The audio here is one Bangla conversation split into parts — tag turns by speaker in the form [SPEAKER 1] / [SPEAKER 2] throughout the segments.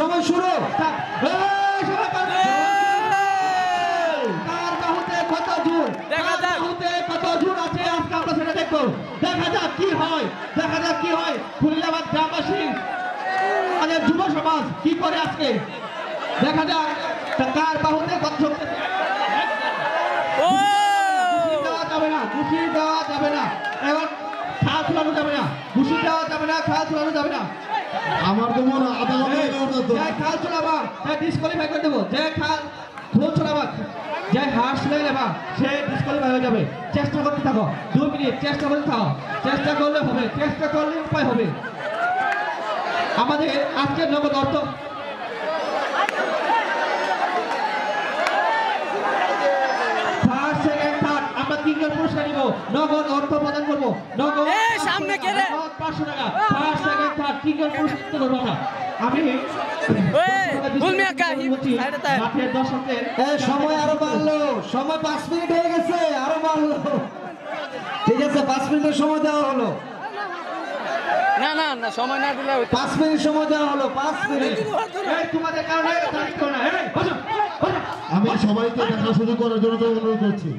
[SPEAKER 1] সময় শুরু।
[SPEAKER 2] কার বাহুতে কত জোর,
[SPEAKER 3] দেখা যাক
[SPEAKER 2] কত জোর আছে আজকে আমরা সেটা দেখবো। দেখা যাক কি হয়, দেখা যাক কি হয়। খুলনাবাদ গ্রামবাসী আমাদের যুব সমাজ কি করে আজকে, দেখা যাক কার বাহুতে কত শক্তি। দেওয়া যাবে না, ঘুষি দেওয়া যাবে না, এবং খাল ঝুলানো যাবে না, ঘুষি দেওয়া যাবে না, খাল ঝুলানো যাবে না।
[SPEAKER 1] আমার তো মনে
[SPEAKER 2] যে খাল চলাবা তাই ডিসকোয়ালিফাই করে দেবো। যে খাল খোল চলাবা, যে হাঁস লেগে যাবা সে ডিসকোয়ালিফাই হয়ে যাবে। চেষ্টা করতে থাকো, 2 মিনিট চেষ্টা করতে থাকো, চেষ্টা করলে হবে, চেষ্টা করলে উপায় হবে। আমাদের আজকের নগদ অর্থ ফার্স্ট সেকেন্ড থার্ড আমরা 3 জন পুরস্কার নিব, নগদ অর্থ প্রদান করবো। নগদ
[SPEAKER 3] সামনে কে রে?
[SPEAKER 2] 500 টাকা ফার্স্ট সেকেন্ড থার্ড 3 জন পুরস্কার করবো আমরা। আমি মাঠের দর্শকদের
[SPEAKER 1] সময় আরো বাড়লো, সময় 5 মিনিট হয়ে গেছে, আরো বাড়লো। ঠিক আছে, 5 মিনিটের সময় দেওয়া হলো।
[SPEAKER 3] না না না, সময় না দিলে
[SPEAKER 1] 5 মিনিট সময় দেওয়া হলো, 5 মিনিট।
[SPEAKER 2] তোমাদের কারণে
[SPEAKER 1] আমি সবাইকে দেখা শুরু করার জন্য তো অনুরোধ করছি,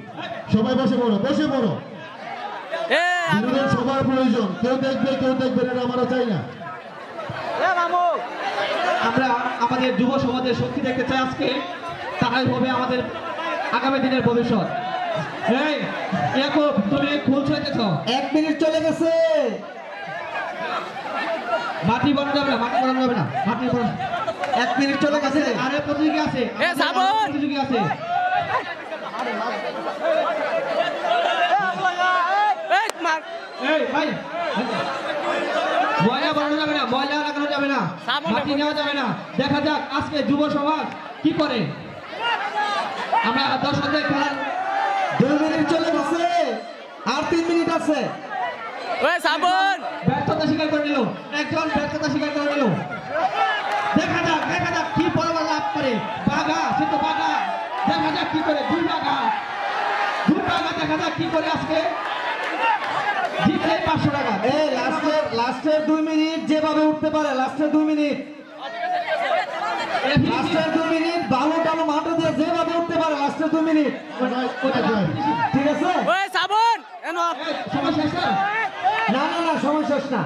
[SPEAKER 1] সবাই বসে পড়ো, বসে পড়ো। সবার প্রয়োজন, কেউ দেখবে কেউ দেখবে না, আমরা চাই না।
[SPEAKER 2] আমরা আমাদের যুব সমাজের শক্তি দেখতে চাই আজকে, তারাই হবে আমাদের আগামী দিনের ভবিষ্যৎ। এই ইয়াকুব, তুমি খুল ছুঁয়েছ,
[SPEAKER 1] 1 মিনিট চলে গেছে।
[SPEAKER 2] মাটি বড় যাবে না, মাটি বড় যাবে না, মাটি বড়।
[SPEAKER 1] 1 মিনিট চলে গেছে।
[SPEAKER 2] আরে প্রতিযোগী আছে, প্রতিযোগী আছে। এই ভাই, ময়লা বানানো যাবে না, ময়লা লাগানো যাবে না, মাটি নেওয়া যাবে না। দেখা যাক আজকে যুব সমাজ কি করে। আমরা দর্শকদের খেলার
[SPEAKER 1] 2 মিনিট চলে গেছে, আর 3 মিনিট আছে।
[SPEAKER 2] ব্যর্থতা স্বীকার করে নিল, একজন ব্যর্থতা স্বীকার করে নিল। দেখা যাক কি ফলাফল লাভ করে। বাঘা, সে তো বাঘা, দেখা যাক কি করে। 2 বাঘা, দেখা যাক কি করে আজকে জিতলে 500 টাকা।
[SPEAKER 1] এই লাস্টের 2 মিনিট যেভাবে উঠতে পারে, লাস্টের 2 মিনিট, লাস্টের 2 মিনিট বালু টালু মাঠে দিয়ে যেভাবে উঠতে পারে, লাস্টের 2 মিনিট। ঠিক আছে,
[SPEAKER 2] সময় শেষ না?
[SPEAKER 1] না না না, সময় শেষ না।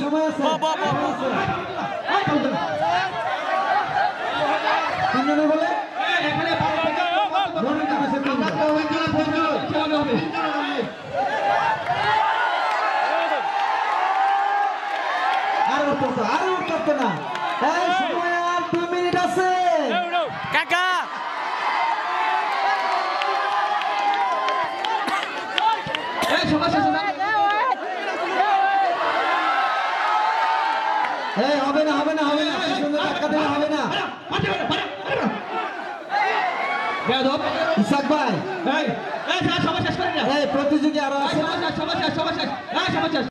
[SPEAKER 1] সময় আছে। তিনজনে বলে
[SPEAKER 2] এখানে
[SPEAKER 1] আরো উঠতে না। এই সময় আর 2 মিনিট আছে।
[SPEAKER 3] কাকা
[SPEAKER 2] সময় শেষ না?
[SPEAKER 1] এই হবে না, হবে না, হবে না, সুন্দর টাকা দেওয়া হবে না। ইসাক ভাই,
[SPEAKER 2] সময় শেষ করে না।
[SPEAKER 1] এই প্রতিযোগী আরো আছে।
[SPEAKER 2] সময় শেষ।